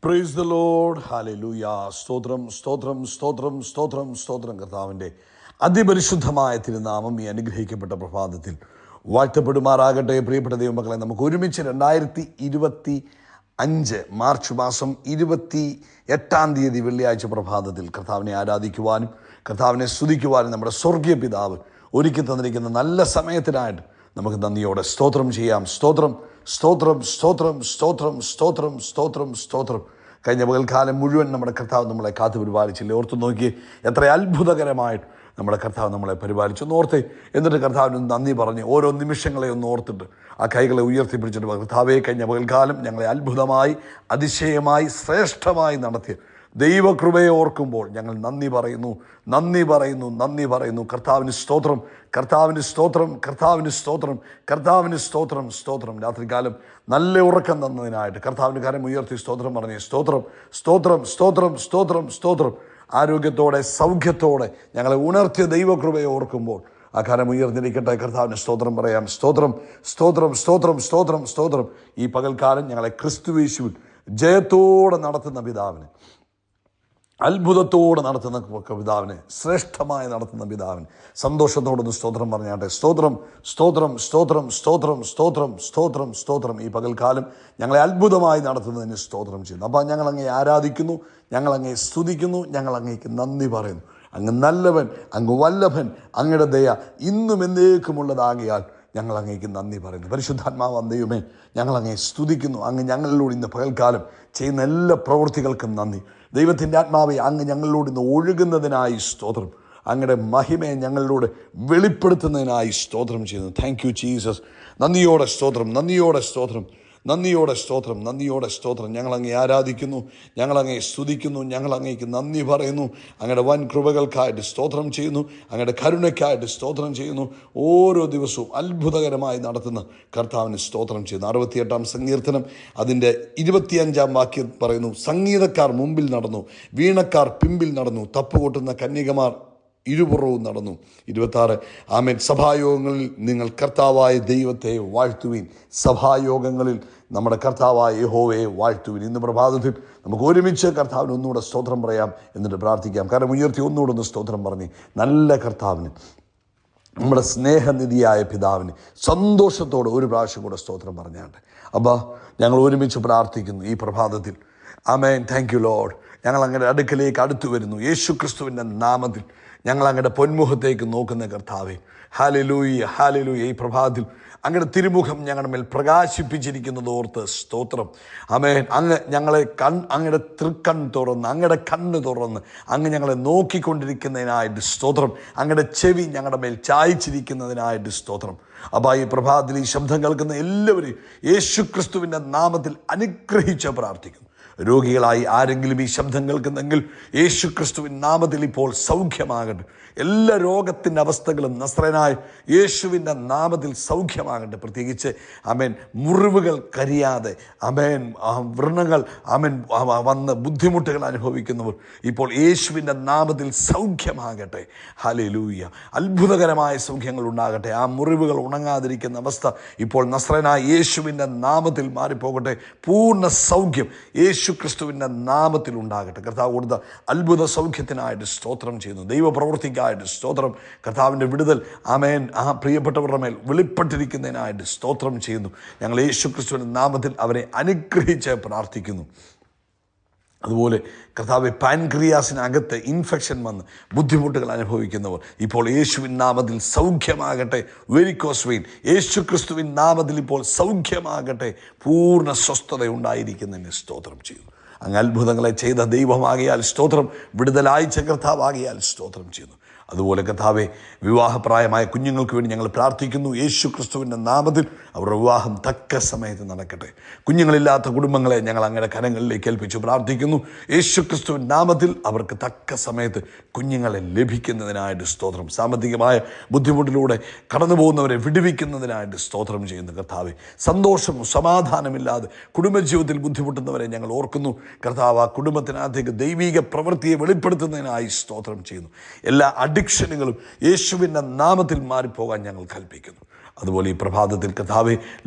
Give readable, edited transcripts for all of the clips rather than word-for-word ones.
Price the lord. Hallelujah. സ്തോത്രം സ്തോത്രം സ്തോത്രം സ്തോത്രം സ്തോത്രം. കർത്താവിൻ്റെ അതിപരിശുദ്ധമായ തിരുനാമം ഈ അനുഗ്രഹിക്കപ്പെട്ട പ്രഭാതത്തിൽ വാഴ്ത്തപ്പെടുമാറാകട്ടെ. പ്രിയപ്പെട്ട ദൈവമക്കളെ, നമുക്ക് ഒരുമിച്ച് 2025 മാർച്ച് മാസം 28 വെള്ളിയാഴ്ച പ്രഭാതത്തിൽ കർത്താവിനെ ആരാധിക്കുവാനും കർത്താവിനെ സ്തുതിക്കുവാനും നമ്മുടെ സ്വർഗീയ പിതാവ് ഒരുക്കി തന്നിരിക്കുന്ന നല്ല സമയത്തിനായിട്ട് നമുക്ക് നന്ദിയോടെ സ്തോത്രം ചെയ്യാം. സ്തോത്രം സ്തോത്രം സ്തോത്രം സ്തോത്രം സ്തോത്രം സ്തോത്രം സ്തോത്രം. കഴിഞ്ഞ പകൽക്കാലം മുഴുവൻ നമ്മുടെ കർത്താവ് നമ്മളെ കാത്തു പരിപാലിച്ചില്ലേ? ഓർത്ത് നോക്കി, എത്ര അത്ഭുതകരമായിട്ട് നമ്മുടെ കർത്താവ് നമ്മളെ പരിപാലിച്ചു. ഒന്ന് ഓർത്തേ. എന്നിട്ട് കർത്താവിന് നന്ദി പറഞ്ഞ് ഓരോ നിമിഷങ്ങളെ ഒന്ന് ഓർത്തിട്ട് ആ കൈകളെ ഉയർത്തിപ്പിടിച്ചിട്ട്, കർത്താവേ, കഴിഞ്ഞ പകൽക്കാലം ഞങ്ങളെ അത്ഭുതമായി, അതിശയമായി, ശ്രേഷ്ഠമായി നടത്തിയ ദൈവകൃപയെ ഓർക്കുമ്പോൾ ഞങ്ങൾ നന്ദി പറയുന്നു, നന്ദി പറയുന്നു, നന്ദി പറയുന്നു. കർത്താവിന് സ്തോത്രം, കർത്താവിന് സ്തോത്രം, കർത്താവിന് സ്തോത്രം, കർത്താവിന് സ്തോത്രം, സ്തോത്രം. രാത്രികാലം നല്ല ഉറക്കം തന്നതിനായിട്ട് കർത്താവിന് കരം ഉയർത്തി സ്തോത്രം പറഞ്ഞേ. സ്തോത്രം സ്തോത്രം സ്തോത്രം സ്തോത്രം സ്തോത്രം. ആരോഗ്യത്തോടെ സൗഖ്യത്തോടെ ഞങ്ങളെ ഉണർത്തിയ ദൈവകൃപയെ ഓർക്കുമ്പോൾ ആ കരം ഉയർന്നിരിക്കട്ടെ. കർത്താവിന് സ്തോത്രം പറയാം. സ്തോത്രം സ്തോത്രം സ്തോത്രം സ്തോത്രം സ്തോത്രം. ഈ പകൽക്കാലം ഞങ്ങളെ ക്രിസ്തുയേശുവിൽ ജയത്തോടെ നടത്തുന്ന പിതാവിന്, അത്ഭുതത്തോടെ നടത്തുന്ന പിതാവിനെ, ശ്രേഷ്ഠമായി നടത്തുന്ന പിതാവിന് സന്തോഷത്തോടൊന്ന് സ്തോത്രം പറഞ്ഞാട്ടെ. സ്തോത്രം സ്തോത്രം സ്തോത്രം സ്തോത്രം സ്തോത്രം സ്തോത്രം സ്തോത്രം. ഈ പകൽക്കാലം ഞങ്ങളെ അത്ഭുതമായി നടത്തുന്നതിന് സ്തോത്രം ചെയ്യുന്നു. അപ്പോൾ ഞങ്ങൾ അങ്ങേ ആരാധിക്കുന്നു, ഞങ്ങൾ അങ്ങേ സ്തുതിക്കുന്നു, ഞങ്ങൾ അങ്ങേക്ക് നന്ദി പറയുന്നു. അങ്ങ് നല്ലവൻ, അങ്ങ് വല്ലഭൻ, അങ്ങയുടെ ദയ ഇന്നും എന്നേക്കുമുള്ളതാകിയാൽ ഞങ്ങൾ അങ്ങേക്ക് നന്ദി പറയുന്നു. പരിശുദ്ധാത്മാവാം ദൈവമേ, ഞങ്ങൾ അങ്ങേ സ്തുതിക്കുന്നു. അങ്ങ് ഞങ്ങളിലൂടെ ഇന്ന് പകൽക്കാലം ചെയ്യുന്ന എല്ലാ പ്രവൃത്തികൾക്കും നന്ദി. ദൈവത്തിൻ്റെ ആത്മാവെ, അങ്ങ് ഞങ്ങളിലൂടെ ഇന്ന് ഒഴുകുന്നതിനായി സ്തോത്രം. അങ്ങയുടെ മഹിമയെ ഞങ്ങളിലൂടെ വെളിപ്പെടുത്തുന്നതിനായി സ്തോത്രം ചെയ്യുന്നു. Thank you Jesus. നന്ദിയോടെ സ്തോത്രം, നന്ദിയോടെ സ്തോത്രം, നന്ദിയോടെ സ്തോത്രം, നന്ദിയോടെ സ്തോത്രം. ഞങ്ങളങ്ങേ ആരാധിക്കുന്നു, ഞങ്ങളങ്ങേ സ്തുതിക്കുന്നു, ഞങ്ങളങ്ങേക്ക് നന്ദി പറയുന്നു. അങ്ങയുടെ വൻ കൃപകൾക്കായിട്ട് സ്തോത്രം ചെയ്യുന്നു, അങ്ങയുടെ കരുണയ്ക്കായിട്ട് സ്തോത്രം ചെയ്യുന്നു. ഓരോ ദിവസവും അത്ഭുതകരമായി നടത്തുന്ന കർത്താവിന് സ്തോത്രം ചെയ്യുന്നു. 68-ാം സങ്കീർത്തനം അതിൻ്റെ 25-ാം വാക്യം പറയുന്നു, സംഗീതക്കാർ മുമ്പിൽ നടന്നു, വീണക്കാർ പിമ്പിൽ നടന്നു, തപ്പുകൊട്ടുന്ന കന്യകമാർ ഇരുപുറവും നടന്നു. 26, ആമേൻ. സഭായോഗങ്ങളിൽ നിങ്ങൾ കർത്താവായ ദൈവത്തെ വാഴ്ത്തുവിൻ. സഭായോഗങ്ങളിൽ നമ്മുടെ കർത്താവായ യഹോവയെ വാഴ്ത്തുവിൻ. ഇന്ന് പ്രഭാതത്തിൽ നമുക്ക് ഒരുമിച്ച് കർത്താവിന് ഒന്നുകൂടെ സ്തോത്രം പറയാം, എന്നിട്ട് പ്രാർത്ഥിക്കാം. കാരണം ഉയർത്തി ഒന്നുകൂടെ ഒന്ന് സ്തോത്രം പറഞ്ഞ് നല്ല കർത്താവിന്, നമ്മുടെ സ്നേഹനിധിയായ പിതാവിന് സന്തോഷത്തോടെ ഒരു പ്രാവശ്യം കൂടെ സ്തോത്രം പറഞ്ഞാണ്ട്. അബ്ബാ, ഞങ്ങൾ ഒരുമിച്ച് പ്രാർത്ഥിക്കുന്നു ഈ പ്രഭാതത്തിൽ. ആമേൻ. Thank you lord. ഞങ്ങൾ അങ്ങയുടെ അടുക്കലേക്ക് അടുത്തു വരുന്നു. യേശു ക്രിസ്തുവിൻ്റെ നാമത്തിൽ ഞങ്ങൾ അങ്ങയുടെ പൊന്മുഖത്തേക്ക് നോക്കുന്ന കർത്താവേ, ഹല്ലേലൂയ, ഹല്ലേലൂയ. ഈ പ്രഭാതത്തിൽ അങ്ങയുടെ തിരുമുഖം ഞങ്ങളുടെ മേൽ പ്രകാശിപ്പിച്ചിരിക്കുന്നത് ഓർത്ത് സ്തോത്രം. ആമേൻ. അങ്ങ് ഞങ്ങളെ അങ്ങയുടെ തൃക്കൺ തുറന്ന്, അങ്ങയുടെ കണ്ണ് തുറന്ന് അങ്ങ് ഞങ്ങളെ നോക്കിക്കൊണ്ടിരിക്കുന്നതിനായിട്ട് സ്തോത്രം. അങ്ങയുടെ ചെവി ഞങ്ങളുടെ മേൽ ചായ്ച്ചിരിക്കുന്നതിനായിട്ട് സ്തോത്രം. അപ്പോൾ ഈ പ്രഭാതത്തിൽ ഈ ശബ്ദം കേൾക്കുന്ന എല്ലാവരെയും യേശു ക്രിസ്തുവിൻ്റെ നാമത്തിൽ അനുഗ്രഹിച്ച് പ്രാർത്ഥിക്കുന്നു. രോഗികളായി ആരെങ്കിലും ഈ ശബ്ദം കേൾക്കുന്നെങ്കിൽ യേശു ക്രിസ്തുവിൻ നാമത്തിൽ ഇപ്പോൾ സൗഖ്യമാകട്ടെ. എല്ലാ രോഗത്തിൻ്റെ അവസ്ഥകളും നസ്രയനായ യേശുവിൻ്റെ നാമത്തിൽ സൗഖ്യമാകട്ടെ. പ്രത്യേകിച്ച് ആമേൻ, മുറിവുകൾ കരിയാതെ, ആമേൻ, വ്രണങ്ങൾ ആമേൻ വന്ന് ബുദ്ധിമുട്ടുകൾ അനുഭവിക്കുന്നവർ ഇപ്പോൾ യേശുവിൻ്റെ നാമത്തിൽ സൗഖ്യമാകട്ടെ. ഹല്ലേലൂയ. അത്ഭുതകരമായ സൗഖ്യങ്ങൾ ഉണ്ടാകട്ടെ. ആ മുറിവുകൾ ഉണങ്ങാതിരിക്കുന്ന അവസ്ഥ ഇപ്പോൾ നസ്രയനായ യേശുവിൻ്റെ നാമത്തിൽ മാറിപ്പോകട്ടെ. പൂർണ്ണ സൗഖ്യം യേശു ക്രിസ്തുവിൻ്റെ നാമത്തിൽ ഉണ്ടാകട്ടെ. കർത്താവ് കൊടുത്ത അത്ഭുത സൗഖ്യത്തിനായിട്ട് സ്തോത്രം ചെയ്യുന്നു. ദൈവപ്രവൃത്തിക്കായിട്ട് സ്തോത്രം. കർത്താവിൻ്റെ വിടുതൽ ആമേൻ ആ പ്രിയപ്പെട്ടവരുടെ മേൽ വെളിപ്പെട്ടിരിക്കുന്നതിനായിട്ട് സ്തോത്രം ചെയ്യുന്നു. ഞങ്ങൾ യേശു ക്രിസ്തുവിൻ്റെ നാമത്തിൽ അവരെ അനുഗ്രഹിച്ച് പ്രാർത്ഥിക്കുന്നു. അതുപോലെ കർത്താവ്, പാൻക്രിയാസിനകത്ത് ഇൻഫെക്ഷൻ വന്ന് ബുദ്ധിമുട്ടുകൾ അനുഭവിക്കുന്നവർ ഇപ്പോൾ യേശുവിൻ നാമത്തിൽ സൗഖ്യമാകട്ടെ. വെരിക്കോസ് വെയിൻ യേശു ക്രിസ്തുവിൻ നാമത്തിൽ ഇപ്പോൾ സൗഖ്യമാകട്ടെ. പൂർണ്ണ സ്വസ്ഥത ഉണ്ടായിരിക്കുന്നതിന് സ്തോത്രം ചെയ്യുന്നു. അങ്ങ് അത്ഭുതങ്ങളെ ചെയ്ത ദൈവമാകിയാൽ സ്തോത്രം. വിടുതലായിച്ച കർത്താവാകിയാൽ സ്തോത്രം ചെയ്യുന്നു. അതുപോലെ കർത്താവെ, വിവാഹപ്രായമായ കുഞ്ഞുങ്ങൾക്ക് വേണ്ടി ഞങ്ങൾ പ്രാർത്ഥിക്കുന്നു. യേശു ക്രിസ്തുവിൻ്റെ നാമത്തിൽ അവരുടെ വിവാഹം തക്ക സമയത്ത് നടക്കട്ടെ. കുഞ്ഞുങ്ങളില്ലാത്ത കുടുംബങ്ങളെ ഞങ്ങൾ അങ്ങയുടെ കരങ്ങളിലേക്ക് ഏൽപ്പിച്ചു പ്രാർത്ഥിക്കുന്നു. യേശു ക്രിസ്തുവിൻ്റെ നാമത്തിൽ അവർക്ക് തക്ക സമയത്ത് കുഞ്ഞുങ്ങളെ ലഭിക്കുന്നതിനായിട്ട് സ്തോത്രം. സാമ്പത്തികമായ ബുദ്ധിമുട്ടിലൂടെ കടന്നു പോകുന്നവരെ വിടുവിക്കുന്നതിനായിട്ട് സ്തോത്രം ചെയ്യുന്നു. കർത്താവെ, സന്തോഷവും സമാധാനമില്ലാതെ കുടുംബജീവിതത്തിൽ ബുദ്ധിമുട്ടുന്നവരെ ഞങ്ങൾ ഓർക്കുന്നു. കർത്താവ്, ആ കുടുംബത്തിനകത്തേക്ക് ദൈവിക പ്രവൃത്തിയെ വെളിപ്പെടുത്തുന്നതിനായി സ്തോത്രം ചെയ്യുന്നു. എല്ലാ അഡിക്ഷനുകളും യേശുവിൻ്റെ നാമത്തിൽ മാറിപ്പോകാൻ ഞങ്ങൾ കൽപ്പിക്കുന്നു. അതുപോലെ ഈ പ്രഭാതത്തിൽ കർത്താവെ,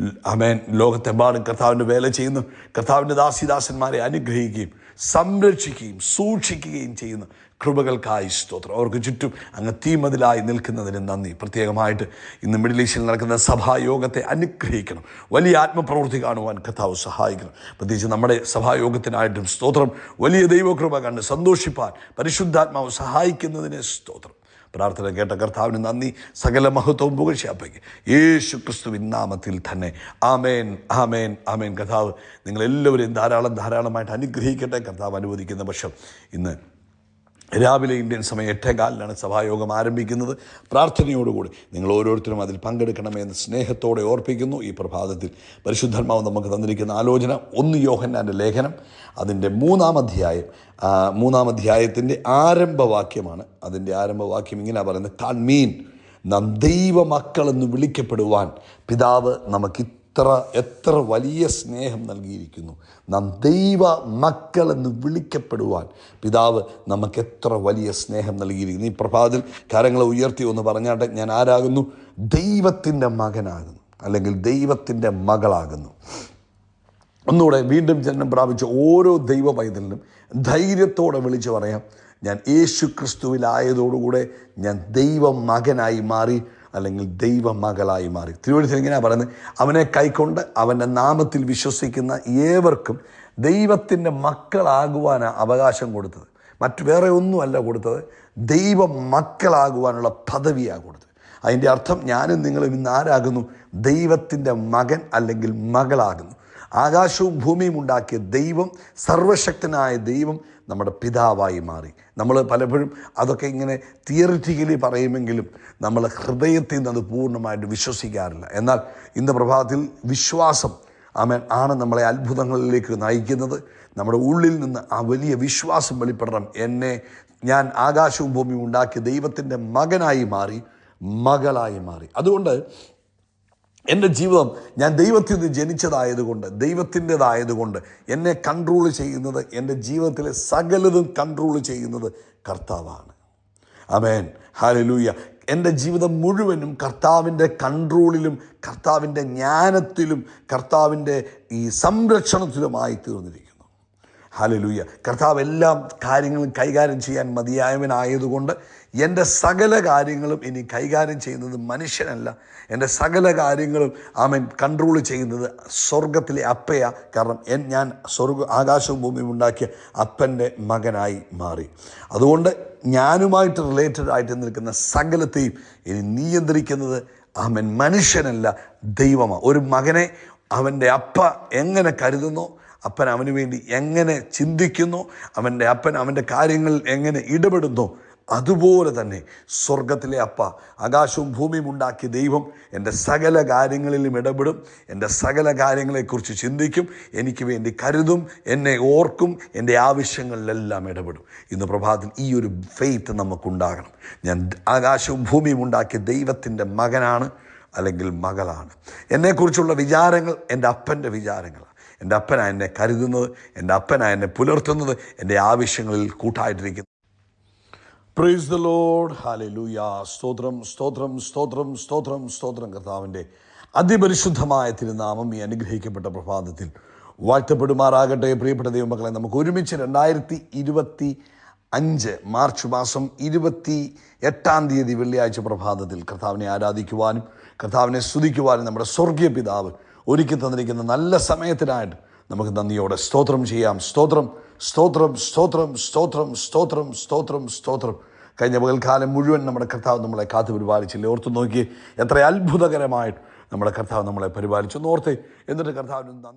ആമേൻ, ലോകത്തെമ്പാടും കർത്താവിൻ്റെ വേല ചെയ്യുന്നു കർത്താവിൻ്റെ ദാസിദാസന്മാരെ അനുഗ്രഹിക്കുകയും സംരക്ഷിക്കുകയും സൂക്ഷിക്കുകയും ചെയ്യുന്ന കൃപകൾക്കായി സ്തോത്രം. അവർക്ക് ചുറ്റും അങ്ങ് തീമതിലായി നിൽക്കുന്നതിന് നന്ദി. പ്രത്യേകമായിട്ട് ഇന്ന് മിഡിൽ ഈസ്റ്റിൽ നടക്കുന്ന സഭായോഗത്തെ അനുഗ്രഹിക്കണം. വലിയ ആത്മപ്രവൃത്തി കാണുവാൻ കർത്താവ് സഹായിക്കണം. പ്രത്യേകിച്ച് നമ്മുടെ സഭായോഗത്തിനായിട്ടും സ്തോത്രം. വലിയ ദൈവകൃപ കണ്ട് സന്തോഷിപ്പാൻ പരിശുദ്ധാത്മാവ് സഹായിക്കുന്നതിന് സ്തോത്രം. പ്രാർത്ഥന കേട്ട കർത്താവിന് നന്ദി. സകല മഹത്വവും പുകഴ്ചയാപ്പയ്ക്ക് യേശു ക്രിസ്തുവിൻ നാമത്തിൽ തന്നെ. ആമേൻ, ആമേൻ, ആമേൻ. കർത്താവ് നിങ്ങളെല്ലാവരെയും ധാരാളമായിട്ട് അനുഗ്രഹിക്കട്ടെ. കർത്താവ് അനുവദിക്കുന്ന പക്ഷം ഇന്ന് രാവിലെ ഇന്ത്യൻ സമയം 8:15 സഭായോഗം ആരംഭിക്കുന്നത്. പ്രാർത്ഥനയോടുകൂടി നിങ്ങൾ ഓരോരുത്തരും അതിൽ പങ്കെടുക്കണമെന്ന് സ്നേഹത്തോടെ ഓർപ്പിക്കുന്നു. ഈ പ്രഭാതത്തിൽ പരിശുദ്ധാത്മാവ് നമുക്ക് തന്നിരിക്കുന്ന ആലോചന 1 യോഹന്നാൻ്റെ ലേഖനം അതിൻ്റെ 3-ാം അധ്യായത്തിൻ്റെ ആരംഭവാക്യമാണ്. അതിൻ്റെ ആരംഭവാക്യം ഇങ്ങനെ പറയുന്നത്: കാൺമീൻ, നാം ദൈവമക്കളെന്ന് വിളിക്കപ്പെടുവാൻ പിതാവ് നമുക്ക് എത്ര വലിയ സ്നേഹം നൽകിയിരിക്കുന്നു. നാം ദൈവ മക്കളെന്ന് വിളിക്കപ്പെടുവാൻ പിതാവ് നമുക്ക് എത്ര വലിയ സ്നേഹം നൽകിയിരിക്കുന്നു. ഈ പ്രഭാതത്തിൽ കരങ്ങളെ ഉയർത്തി ഒന്ന് പറഞ്ഞാട്ടെ, ഞാൻ ആരാകുന്നു? ദൈവത്തിൻ്റെ മകനാകുന്നു, അല്ലെങ്കിൽ ദൈവത്തിൻ്റെ മകളാകുന്നു. ഒന്നുകൂടെ വീണ്ടും ജന്മം പ്രാപിച്ച ഓരോ ദൈവ പൈതലിനും ധൈര്യത്തോടെ വിളിച്ചു പറയാം, ഞാൻ യേശു ക്രിസ്തുവിലായതോടുകൂടെ ഞാൻ ദൈവ മകനായി മാറി, അല്ലെങ്കിൽ ദൈവമകളായി മാറി. തിരുവഴുത്തിൽ ഇങ്ങനെയാണ് പറയുന്നത്: അവനെ കൈക്കൊണ്ട് അവൻ്റെ നാമത്തിൽ വിശ്വസിക്കുന്ന ഏവർക്കും ദൈവത്തിൻ്റെ മക്കളാകുവാനാണ് അവകാശം കൊടുത്തത്. മറ്റു വേറെ ഒന്നുമല്ല കൊടുത്തത്, ദൈവ മക്കളാകുവാനുള്ള പദവിയാണ് കൊടുത്തത്. അതിൻ്റെ അർത്ഥം ഞാനും നിങ്ങളും ഇന്ന് ആരാകുന്നു? ദൈവത്തിൻ്റെ മകൻ അല്ലെങ്കിൽ മകളാകുന്നു. ആകാശവും ഭൂമിയും ഉണ്ടാക്കിയ ദൈവം, സർവശക്തനായ ദൈവം നമ്മുടെ പിതാവായി മാറി. നമ്മൾ പലപ്പോഴും അതൊക്കെ ഇങ്ങനെ തിയറിറ്റിക്കലി പറയുമെങ്കിലും നമ്മൾ ഹൃദയത്തിൽ നിന്ന് അത് പൂർണ്ണമായിട്ട് വിശ്വസിക്കാറില്ല. എന്നാൽ ഇന്ന് പ്രഭാതത്തിൽ വിശ്വാസം ആണ് നമ്മളെ അത്ഭുതങ്ങളിലേക്ക് നയിക്കുന്നത്. നമ്മുടെ ഉള്ളിൽ നിന്ന് ആ വലിയ വിശ്വാസം വെളിപ്പെടണം. ഞാൻ ആകാശവും ഭൂമിയും ഉണ്ടാക്കിയ ദൈവത്തിൻ്റെ മകനായി മാറി, മകളായി മാറി. അതുകൊണ്ട് എൻ്റെ ജീവിതം ഞാൻ ദൈവത്തിൽ നിന്ന് ജനിച്ചതായതുകൊണ്ട്, ദൈവത്തിൻ്റെതായതുകൊണ്ട് എന്നെ കൺട്രോൾ ചെയ്യുന്നത്, എൻ്റെ ജീവിതത്തിലെ സകലതും കൺട്രോൾ ചെയ്യുന്നത് കർത്താവാണ്. ആമേൻ, ഹല്ലേലൂയ. എൻ്റെ ജീവിതം മുഴുവനും കർത്താവിൻ്റെ കൺട്രോളിലും കർത്താവിൻ്റെ ജ്ഞാനത്തിലും കർത്താവിൻ്റെ ഈ സംരക്ഷണത്തിലുമായി തീർന്നിരിക്കുന്നു. ഹല്ലേലൂയ. കർത്താവ് എല്ലാ കാര്യങ്ങളും കൈകാര്യം ചെയ്യാൻ മതിയായവനായതുകൊണ്ട് എൻ്റെ സകല കാര്യങ്ങളും ഇനി കൈകാര്യം ചെയ്യുന്നത് മനുഷ്യനല്ല. എൻ്റെ സകല കാര്യങ്ങളും കൺട്രോൾ ചെയ്യുന്നത് സ്വർഗത്തിലെ അപ്പയാ. കാരണം ഞാൻ ആകാശവും ഭൂമിയും ഉണ്ടാക്കിയ അപ്പൻ്റെ മകനായി മാറി. അതുകൊണ്ട് ഞാനുമായിട്ട് റിലേറ്റഡ് ആയിട്ട് നിൽക്കുന്ന സകലത്തെയും ഇനി നിയന്ത്രിക്കുന്നത് മനുഷ്യനല്ല, ദൈവമാണ്. ഒരു മകനെ അവൻ്റെ അപ്പ എങ്ങനെ കരുതുന്നോ, അപ്പൻ അവന് വേണ്ടി എങ്ങനെ ചിന്തിക്കുന്നു, അപ്പൻ അവൻ്റെ കാര്യങ്ങളിൽ എങ്ങനെ ഇടപെടുന്നു, അതുപോലെ തന്നെ സ്വർഗത്തിലെ അപ്പ, ആകാശവും ഭൂമിയും ഉണ്ടാക്കിയ ദൈവം എൻ്റെ സകല കാര്യങ്ങളിലും ഇടപെടും. എൻ്റെ സകല കാര്യങ്ങളെക്കുറിച്ച് ചിന്തിക്കും, എനിക്ക് വേണ്ടി കരുതും, എന്നെ ഓർക്കും, എൻ്റെ ആവശ്യങ്ങളിലെല്ലാം ഇടപെടും. ഇന്ന് പ്രഭാതത്തിൽ ഈ ഒരു ഫെയ്ത്ത് നമുക്കുണ്ടാകണം. ഞാൻ ആകാശവും ഭൂമിയും ഉണ്ടാക്കിയ ദൈവത്തിൻ്റെ മകനാണ്, അല്ലെങ്കിൽ മകളാണ്. എന്നെക്കുറിച്ചുള്ള വിചാരങ്ങൾ എൻ്റെ അപ്പൻ്റെ വിചാരങ്ങളാണ്. എൻ്റെ അപ്പനാണ് എന്നെ കരുതുന്നത്, എൻ്റെ അപ്പനാണ് എന്നെ പുലർത്തുന്നത്, എൻ്റെ ആവശ്യങ്ങളിൽ കൂട്ടായിട്ടിരിക്കുന്നത്. Praise the lord, hallelujah. സ്തോത്രം, സ്തോത്രം, സ്തോത്രം, സ്തോത്രം, സ്തോത്രം. കർത്താവിൻ്റെ അതിപരിശുദ്ധമായ തിരുനാമം ഈ അനുഗ്രഹിക്കപ്പെട്ട പ്രഭാതത്തിൽ വാഴ്ത്തപ്പെടുമാറാകട്ടെ. പ്രിയപ്പെട്ട ദൈവമക്കളെ, നമുക്ക് ഒരുമിച്ച് 2025 മാർച്ച് മാസം 28-ാം തീയതി വെള്ളിയാഴ്ച പ്രഭാതത്തിൽ കർത്താവിനെ ആരാധിക്കുവാനും കർത്താവിനെ സ്തുതിക്കുവാനും നമ്മുടെ സ്വർഗീയ പിതാവ് ഒരുക്കി തന്നിരിക്കുന്ന നല്ല സമയത്തിനായിട്ട് നമുക്ക് നന്ദിയോടെ സ്തോത്രം ചെയ്യാം. സ്തോത്രം, സ്തോത്രം, സ്തോത്രം, സ്തോത്രം, സ്തോത്രം, സ്തോത്രം, സ്തോത്രം. കഴിഞ്ഞ പകൽക്കാലം മുഴുവൻ നമ്മുടെ കർത്താവ് നമ്മളെ കാത്തു പരിപാലിച്ചില്ലേ? ഓർത്ത് നോക്കി, എത്ര അത്ഭുതകരമായിട്ട് നമ്മുടെ കർത്താവ് നമ്മളെ പരിപാലിച്ചു. ഓർത്ത് എന്നിട്ട് കർത്താവിന് നന്ദി.